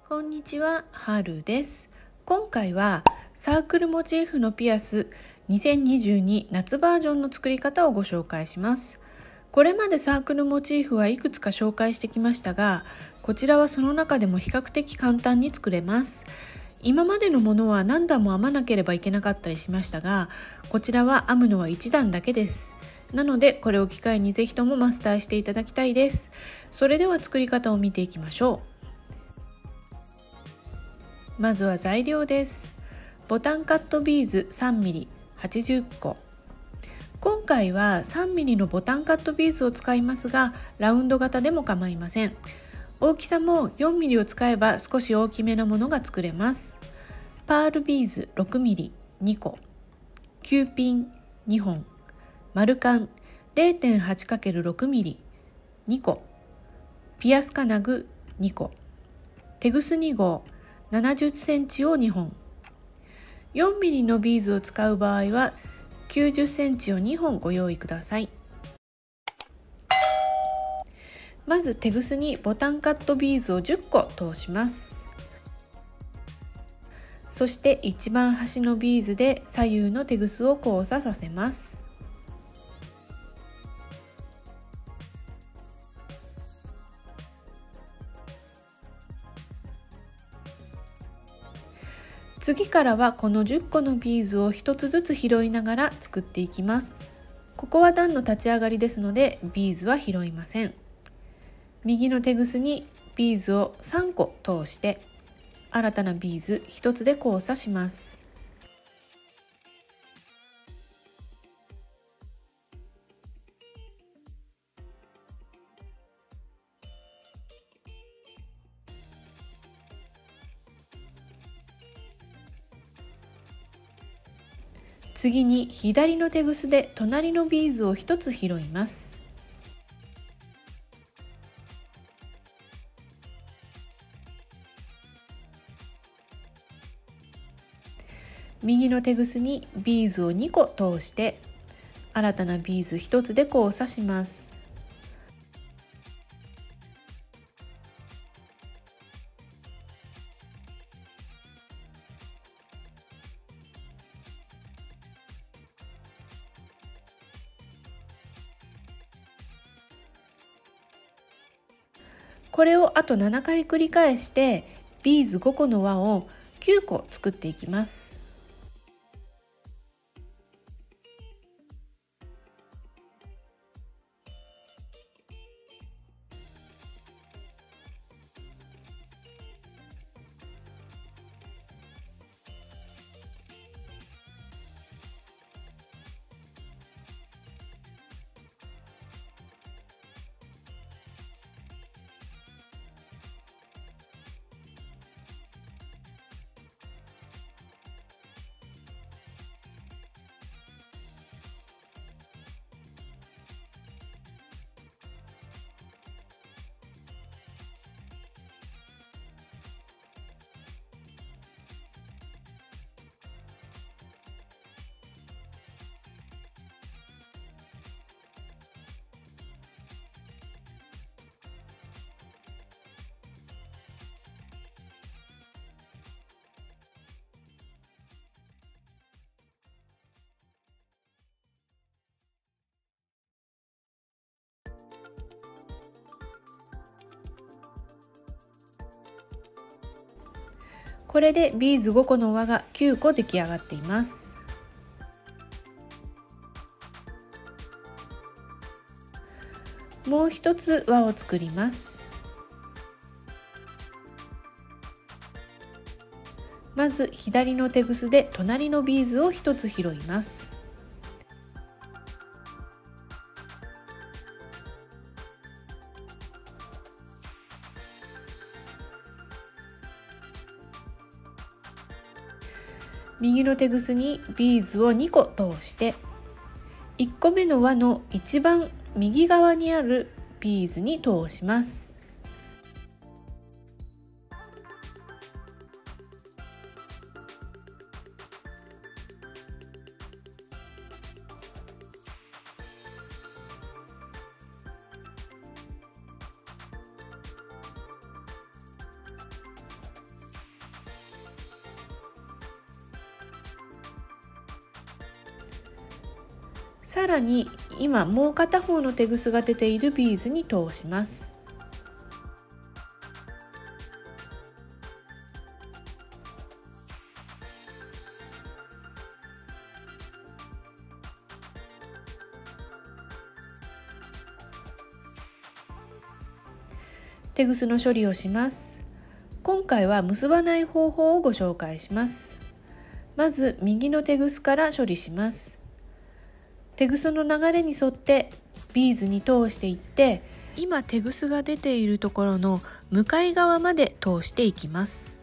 こんにちは、はるです。今回はサークルモチーフのピアス2022夏バージョンの作り方をご紹介します。これまでサークルモチーフはいくつか紹介してきましたが、こちらはその中でも比較的簡単に作れます。今までのものは何段も編まなければいけなかったりしましたが、こちらは編むのは1段だけです。なのでこれを機会にぜひともマスターしていただきたいです。それでは作り方を見ていきましょう。まずは材料です。ボタンカットビーズ 3mm 80個。今回は 3mm のボタンカットビーズを使いますが、ラウンド型でも構いません。大きさも 4mm を使えば少し大きめなものが作れます。パールビーズ 6mm 2個、Qピン2本、丸カン 0.8×6mm 2個、ピアス金具2個、テグス2号70センチを2本。4ミリのビーズを使う場合は90センチを2本ご用意ください。まずテグスにボタンカットビーズを10個通します。そして一番端のビーズで左右のテグスを交差させます。次からはこの10個のビーズを1つずつ拾いながら作っていきます。ここは段の立ち上がりですのでビーズは拾いません。右のテグスにビーズを3個通して新たなビーズ1つで交差します。次に左のテグスで隣のビーズを1つ拾います。右のテグスにビーズを2個通して新たなビーズ1つで交差します。これをあと7回繰り返してビーズ5個の輪を9個作っていきます。これでビーズ5個の輪が9個出来上がっています。もう一つ輪を作ります。まず左のテグスで隣のビーズを1つ拾います。右のテグスにビーズを2個通して1個目の輪の一番右側にあるビーズに通します。さらに今もう片方のテグスが出ているビーズに通します。テグスの処理をします。今回は結ばない方法をご紹介します。まず右のテグスから処理します。テグスの流れに沿ってビーズに通していって、今テグスが出ているところの向かい側まで通していきます。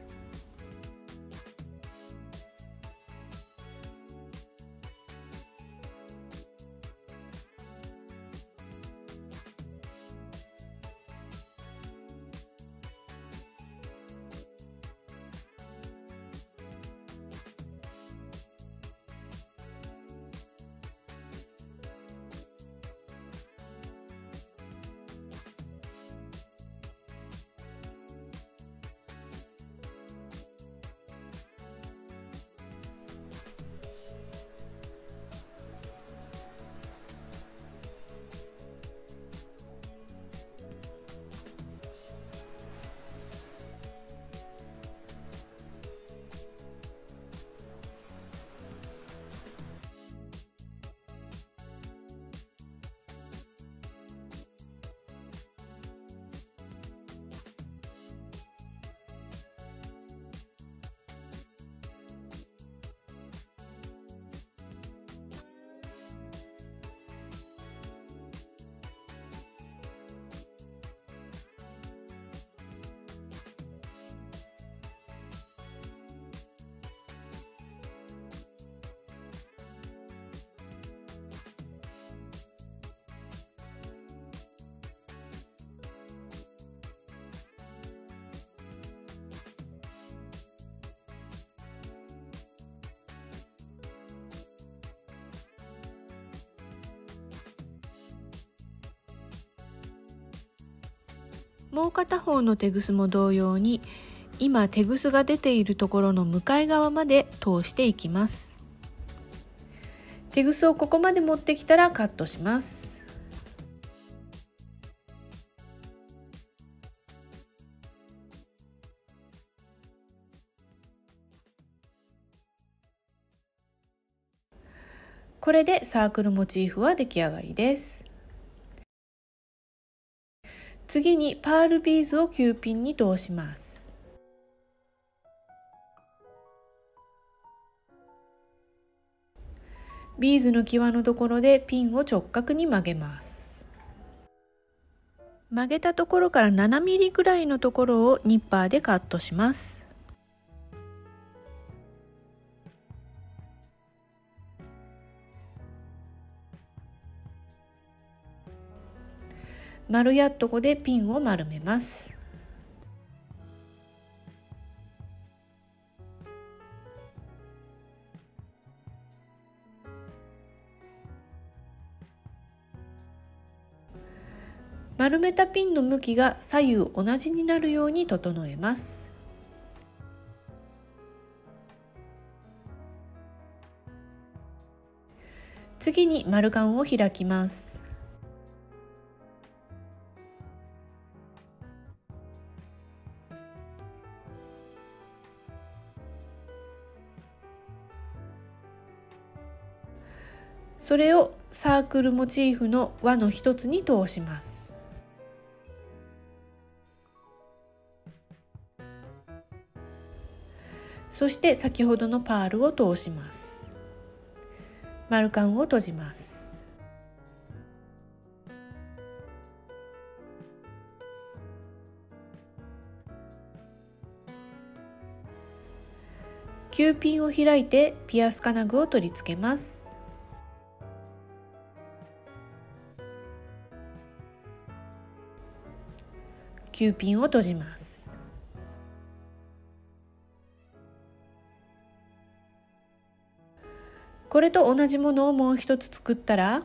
もう片方のテグスも同様に、今テグスが出ているところの向かい側まで通していきます。テグスをここまで持ってきたらカットします。これでサークルモチーフは出来上がりです。次にパールビーズを9ピンに通します。ビーズの際のところでピンを直角に曲げます。曲げたところから7ミリぐらいのところをニッパーでカットします。丸やっとこでピンを丸めます。丸めたピンの向きが左右同じになるように整えます。次に丸カンを開きます。それをサークルモチーフの輪の一つに通します。そして先ほどのパールを通します。丸カンを閉じます。9ピンを開いてピアス金具を取り付けます。9ピンを閉じます。これと同じものをもう一つ作ったら、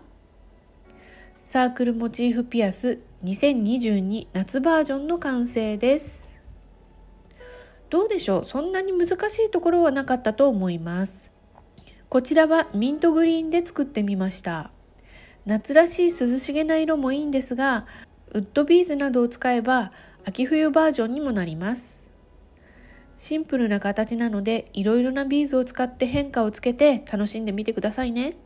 サークルモチーフピアス2022夏バージョンの完成です。どうでしょう？そんなに難しいところはなかったと思います。こちらはミントグリーンで作ってみました。夏らしい涼しげな色もいいんですが、ウッドビーズなどを使えば秋冬バージョンにもなります。シンプルな形なので、いろいろなビーズを使って変化をつけて楽しんでみてくださいね。